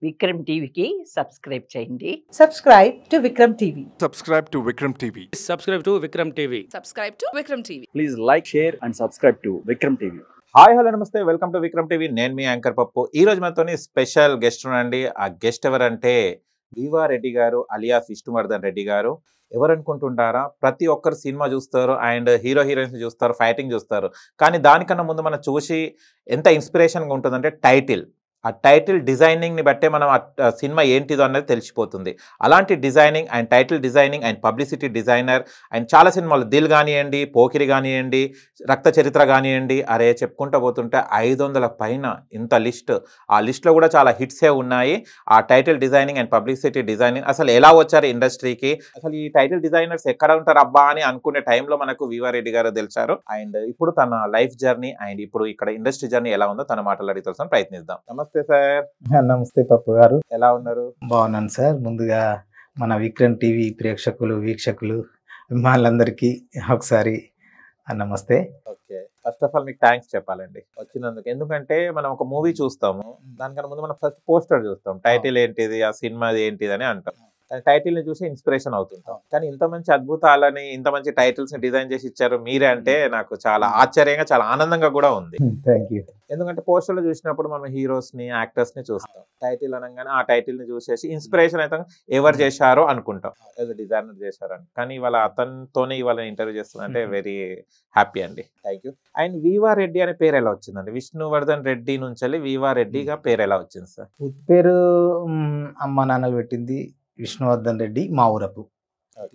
విక్రమ్ టీవీకి సబ్స్క్రైబ్ చేయండి. Subscribe to Vikram TV. Subscribe to Vikram TV. Subscribe to Vikram TV. Subscribe to Vikram TV. Please like, share and subscribe to Vikram TV. Hi hello నమస్తే, welcome to Vikram TV. నేను మీ anchor పప్పు. ఈ రోజు మనతోని special guest ఉండండి. ఆ guest ఎవరంటే వివా రెడ్డి గారు అలియాస్ విష్ణువర్ధన్ రెడ్డి గారు. ఎవరు అనుకుంటుంటారా, ప్రతి ఒక్కరు సినిమా చూస్తారు అండ్ హీరో హీరోయిన్స్ చూస్తారు, ఫైటింగ్ చూస్తారు. కానీ దానికన్నా ముందు మనం చూసి ఎంత ఇన్స్పిరేషన్గా ఉంటుందంటే టైటిల్. ఆ టైటిల్ డిజైనింగ్ని బట్టే మనం ఆ సినిమా ఏంటిదో అనేది తెలిసిపోతుంది. అలాంటి designing and title designing and publicity designer and చాలా సినిమాలు దిల్ కానివ్వండి, పోకిరి కానివ్వండి, రక్త చరిత్ర కానివ్వండి, అరే చెప్పుకుంటూ పోతుంటే 500 పైన ఇంత లిస్ట్. ఆ లిస్ట్లో కూడా చాలా హిట్సే ఉన్నాయి. ఆ title designing and publicity designing అసలు ఎలా వచ్చారు ఇండస్ట్రీకి, అసలు ఈ టైటిల్ డిజైనర్స్ ఎక్కడ ఉంటారు అబ్బా అని అనుకునే టైంలో మనకు వివా రెడ్డి గారు తెలిసారు. అండ్ ఇప్పుడు తన లైఫ్ జర్నీ అండ్ ఇప్పుడు ఇక్కడ ఇండస్ట్రీ జర్నీ ఎలా ఉందో తన మాటలు అడిగి తెలుసుకొని ప్రయత్నిద్దాం. నమస్తే సార్. నమస్తే పప్పు గారు, ఎలా ఉన్నారు? బాగున్నాను సార్. ముందుగా మన విక్రమ్ టీవీ ప్రేక్షకులు వీక్షకులు అభిమానులందరికీ ఒకసారి నమస్తే. ఓకే, ఫస్ట్ ఆఫ్ ఆల్ మీకు థ్యాంక్స్ చెప్పాలండి వచ్చినందుకు. ఎందుకంటే మనం ఒక మూవీ చూస్తాము, దానికన్నా ముందు మనం ఫస్ట్ పోస్టర్ చూస్తాం, టైటిల్ ఏంటిది, ఆ సినిమాది ఏంటిది అని అంటాం. టైటిల్ ని చూసి ఇన్స్పిరేషన్ అవుతుంటాం. కానీ ఇంత మంచి అద్భుతాలని, ఇంత మంచి టైటిల్స్ ని డిజైన్ చేసి ఇచ్చారు మీరే అంటే నాకు చాలా ఆశ్చర్యంగా, చాలా ఆనందంగా కూడా ఉంది. Thank you. ఎందుకంటే పోస్టర్ లో చూసినప్పుడు మనం హీరోస్ ని, యాక్టర్స్ ని చూస్తాం. టైటిల్ అనగానే ఆ టైటిల్ ని చూసేసి ఇన్స్పిరేషన్ అయితే ఎవరు చేశారో అనుకుంటాం, ఏదో డిజైనర్ చేశారని. కానీ ఇవాళ అతనితోనే ఇవాళ ఇంటర్వ్యూ చేస్తుందంటే వెరీ హ్యాపీ అండి. Thank you. అండ్ వివా రెడ్డి అనే పేరు ఎలా వచ్చిందండి? విష్ణువర్ధన్ రెడ్డి నుంచి వివా రెడ్డిగా పేరు ఎలా వచ్చింది సార్? పేరు అమ్మ నాన్నలు పెట్టింది విష్ణువర్ధన్ రెడ్డి, మా ఊరపు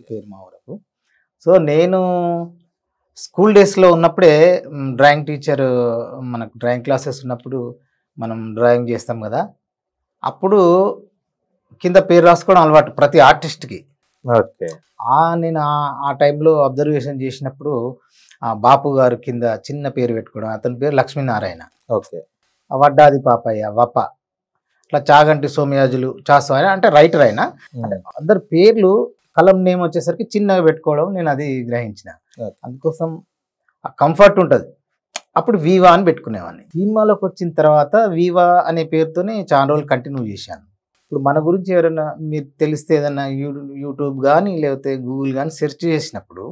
పేరు, మా ఊరపు. సో నేను స్కూల్ డేస్లో ఉన్నప్పుడే డ్రాయింగ్ టీచర్, మనకు డ్రాయింగ్ క్లాసెస్ ఉన్నప్పుడు మనం డ్రాయింగ్ చేస్తాం కదా, అప్పుడు కింద పేరు రాసుకోవడం అలవాటు ప్రతి ఆర్టిస్ట్కి. ఓకే. నేను ఆ టైంలో అబ్జర్వేషన్ చేసినప్పుడు బాపు గారు కింద చిన్న పేరు పెట్టుకోవడం, అతని పేరు లక్ష్మీనారాయణ. ఓకే. వడ్డాది పాపయ్య, వప, అట్లా చాగంటి సోమయాజులు, చాసు ఆయన అంటే రైటర్ అయినా, అంటే అందరి పేర్లు కలం నేమ్ వచ్చేసరికి చిన్నగా పెట్టుకోవడం నేను అది గ్రహించిన. అందుకోసం ఆ కంఫర్ట్ ఉంటుంది. అప్పుడు వీవా అని పెట్టుకునేవాడిని. సినిమాలోకి వచ్చిన తర్వాత వీవా అనే పేరుతోనే చాలా రోజులు కంటిన్యూ చేశాను. ఇప్పుడు మన గురించి ఎవరైనా మీరు తెలిస్తే ఏదైనా యూట్యూబ్ కానీ లేకపోతే గూగుల్ కానీ సెర్చ్ చేసినప్పుడు,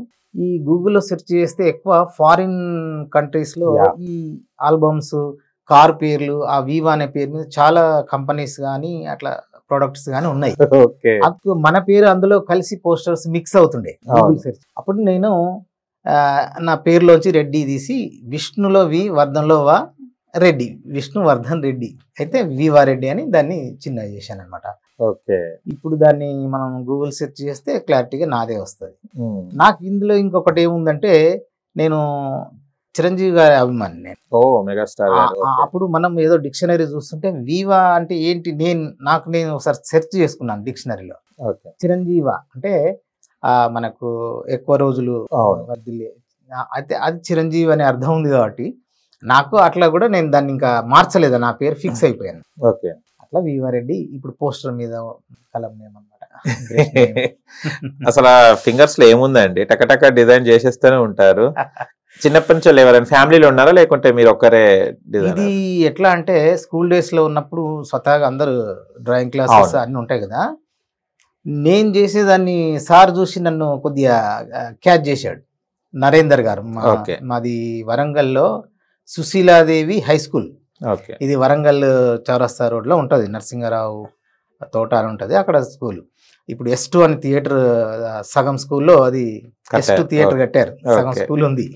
ఈ గూగుల్లో సెర్చ్ చేస్తే ఎక్కువ ఫారిన్ కంట్రీస్లో ఈ ఆల్బమ్స్, కార్ పేర్లు ఆ వీవా అనే పేరు మీద చాలా కంపెనీస్ కానీ అట్లా ప్రొడక్ట్స్ కానీ ఉన్నాయి. మన పేరు అందులో కలిసి పోస్టర్స్ మిక్స్ అవుతుండే గూగుల్ సెర్చ్. అప్పుడు నేను నా పేరులోంచి రెడ్డి తీసి విష్ణులో వి, వర్ధన్లో వా, రెడ్డి, విష్ణువర్ధన్ రెడ్డి అయితే వివా రెడ్డి అని దాన్ని చిన్న చేశాను అనమాట. ఓకే. ఇప్పుడు దాన్ని మనం గూగుల్ సెర్చ్ చేస్తే క్లారిటీగా నాదే వస్తుంది. నాకు ఇందులో ఇంకొకటి ఏముందంటే, నేను చిరంజీవి గారి అభిమాని. నేను మెగాస్టార్. అప్పుడు మనం ఏదో డిక్షనరీ చూస్తుంటే వీవా అంటే ఏంటి, నేను ఒకసారి సెర్చ్ చేసుకున్నాను డిక్షనరీలో. చిరంజీవా అంటే మనకు ఎక్కువ రోజులు వర్ధిల్లే, అయితే అది చిరంజీవి అనే అర్థం ఉంది కాబట్టి నాకు అట్లా కూడా నేను దాన్ని ఇంకా మార్చలేదు, నా పేరు ఫిక్స్ అయిపోయాను. ఓకే. అట్లా వీవా రెడ్డి ఇప్పుడు పోస్టర్ మీద కలం నేమ్ అన్నమాట. అసలు ఫింగర్స్ లో ఏముందండి, టకటక డిజైన్ చేసేస్తూనే ఉంటారు. చిన్నప్పటి నుంచి ఎవరైనా ఫ్యామిలీలో ఉన్నారా లేకుంటే మీరు ఒక్కరే? ఇది ఎట్లా అంటే స్కూల్ డేస్ లో ఉన్నప్పుడు స్వతహాగా అందరూ డ్రాయింగ్ క్లాసెస్ అన్ని ఉంటాయి కదా, నేను చేసేదాన్ని సార్ చూసి నన్ను కొద్దిగా క్యాచ్ చేశాడు. నరేందర్ గారు, మాది వరంగల్లో సుశీలాదేవి హై స్కూల్. ఇది వరంగల్ చౌరస్తా రోడ్ లో ఉంటుంది, నరసింహారావు తోట అని ఉంటుంది అక్కడ స్కూల్. ఇప్పుడు S2 అని థియేటర్, సగం స్కూల్లో అది S2 థియేటర్ కట్టారు, సగం స్కూల్ ఉంది.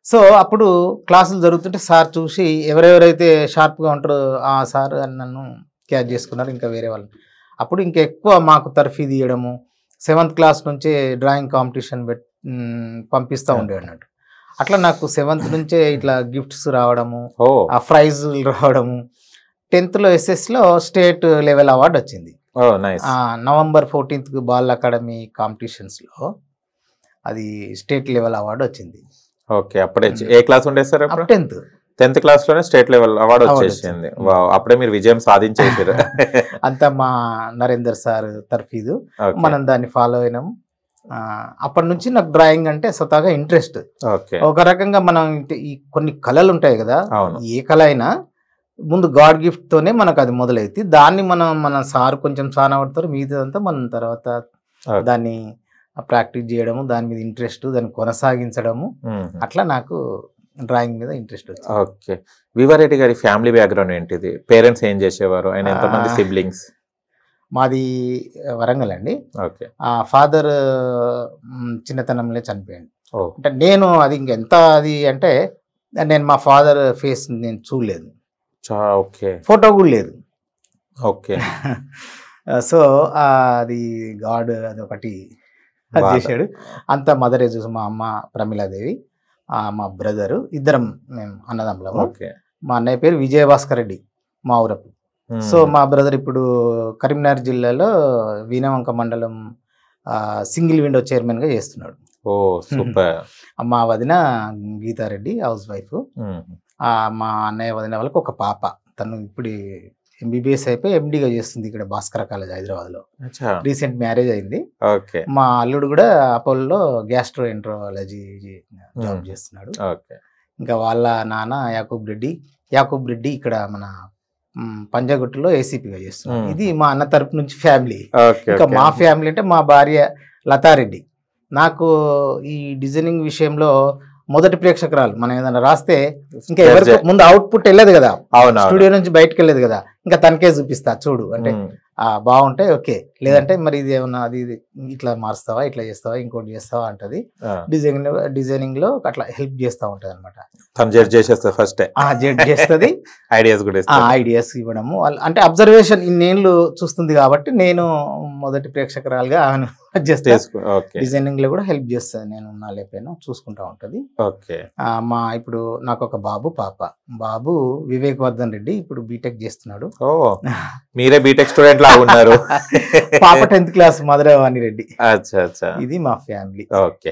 సో అప్పుడు క్లాసులు జరుగుతుంటే సార్ చూసి ఎవరెవరైతే షార్ప్గా ఉంటారో ఆ సార్ నన్ను క్యాచ్ చేసుకున్నారు, ఇంకా వేరే వాళ్ళు. అప్పుడు ఇంకా ఎక్కువ మాకు తర్ఫీదు ఇవ్వడము, 7th క్లాస్ నుంచే డ్రాయింగ్ కాంపిటీషన్ పంపిస్తూ ఉండేవి అన్నట్టు. అట్లా నాకు 7th నుంచే ఇట్లా గిఫ్ట్స్ రావడము, ఆ ప్రైజులు రావడము. 10thలో SS లో స్టేట్ లెవెల్ అవార్డు వచ్చింది. November 14th బాల్ అకాడమీ కాంపిటీషన్స్లో అది స్టేట్ లెవెల్ అవార్డు వచ్చింది. ఓకే. అప్పుడే ఏ క్లాస్ ఉండే సార్? 10th క్లాస్ లోనే స్టేట్ లెవెల్ అవార్డు వచ్చేసింది. అప్పుడే మీరు విజయం సాధించేసారు. అంతా మా నరేందర్ సార్ తర్ఫీదు, మనం దాన్ని ఫాలో అయినాం. అప్పటి నుంచి నాకు డ్రాయింగ్ అంటే స్వతహాగా ఇంట్రెస్ట్. ఒక రకంగా మనం ఈ కొన్ని కళలు ఉంటాయి కదా, ఏ కళ అయినా ముందు గాడ్ గిఫ్ట్ తోనే మనకు అది మొదలైతే దాన్ని మన సార్ కొంచెం చాలా పడతారు, మిగతాదంతా మనం తర్వాత Okay. దాన్ని ప్రాక్టీస్ చేయడము, దాని మీద ఇంట్రెస్ట్, దాన్ని కొనసాగించడము, అట్లా నాకు డ్రాయింగ్ మీద ఇంట్రెస్ట్ వచ్చింది. ఓకే. వివారెడ్డి గారి ఫ్యామిలీ బ్యాక్గ్రౌండ్ ఏంటిది? పేరెంట్స్ ఏం చేసేవారు? ఆయన ఎంతమంది సిబ్లింగ్స్? మాది వరంగల్ అండి. ఓకే. ఫాదర్ చిన్నతనంలో చనిపోయాడు. ఓ అంటే నేను అది ఇంకెంత అది అంటే నేను మా ఫాదర్ ఫేస్ నేను చూడలేదు, ఓకే ఫోటో కూడా లేదు. ఓకే. సో అది గాడ్ అది ఒకటి అది బాధ. చేశాడు. అంతా మదరే చూసి మా అమ్మ ప్రమిళాదేవి, మా బ్రదరు, ఇద్దరం మేము అన్నదమ్ములము. ఓకే. మా అన్నయ్య పేరు విజయభాస్కర్ రెడ్డి మా ఊరపు. సో మా బ్రదర్ ఇప్పుడు కరీంనగర్ జిల్లాలో వీణవంక మండలం సింగిల్ విండో చైర్మన్ గా చేస్తున్నాడు. ఓ సూపర్. మా వదిన గీతారెడ్డి హౌస్ వైఫ్. మా అన్నయ్య వదిన వాళ్ళకి ఒక పాప, తను ఇప్పుడు ఎంబీబీఎస్ అయిపోయి ఎండిగా చేస్తుంది ఇక్కడ భాస్కర కాలేజ్ హైదరాబాద్ లో. రీసెంట్ మ్యారేజ్ అయింది. ఓకే. మా అల్లుడు కూడా అపోలో గ్యాస్ట్రో ఎంట్రాలజీ జాబ్ చేస్తున్నాడు. ఓకే. ఇంకా వాళ్ళ నాన్న యాకూబ్ రెడ్డి ఇక్కడ మన పంజాగుట్టులో ఏసీపీగా చేస్తున్నాడు. ఇది మా అన్న తరపు నుంచి ఫ్యామిలీ. ఓకే. ఇంకా మా ఫ్యామిలీ అంటే మా భార్య లతారెడ్డి. నాకు ఈ డిజైనింగ్ విషయంలో మొదటి ప్రేక్షకురాలు. మనం ఏదైనా రాస్తే ఇంకా ఎవరికి ముందు అవుట్పుట్ వెళ్ళదు కదా, అవునా? స్టూడియో నుంచి బయటకు వెళ్ళదు కదా, ఇంకా తనకే చూపిస్తా చూడు అంటే బాగుంటే ఓకే, లేదంటే మరి ఇది ఏమన్నా అది ఇట్లా మారుస్తావా, ఇట్లా చేస్తావా, ఇంకోటి చేస్తావా అంటది. డిజైనింగ్ లో అట్లా హెల్ప్ చేస్తా ఉంటది అనమాట. తను జడ్జ్ చేసేస్తా ఫస్ట్ జడ్జ్ చేస్తుంది, ఐడియాస్ కూడా ఐడియాస్ ఇవ్వడము. అంటే అబ్జర్వేషన్ ఇన్నేళ్ళు చూస్తుంది కాబట్టి నేను మొదటి ప్రేక్షకురాలుగా చేస్తా. డిజైనింగ్ లో కూడా హెల్ప్ చేస్తుంది, నేను నా లేపైనా చూసుకుంటా ఉంటది. ఓకే. ఇప్పుడు నాకు ఒక పాప. బాబు వివేక్ వర్ధన్ రెడ్డి ఇప్పుడు బీటెక్ చేస్తున్నాడు. ఓ మీరే బీటెక్ స్టూడెంట్ లా ఉన్నారు. పాప 10th క్లాస్ మధురవాణి రెడ్డి. అచ్చా. ఇది మా ఫ్యామిలీ. ఓకే.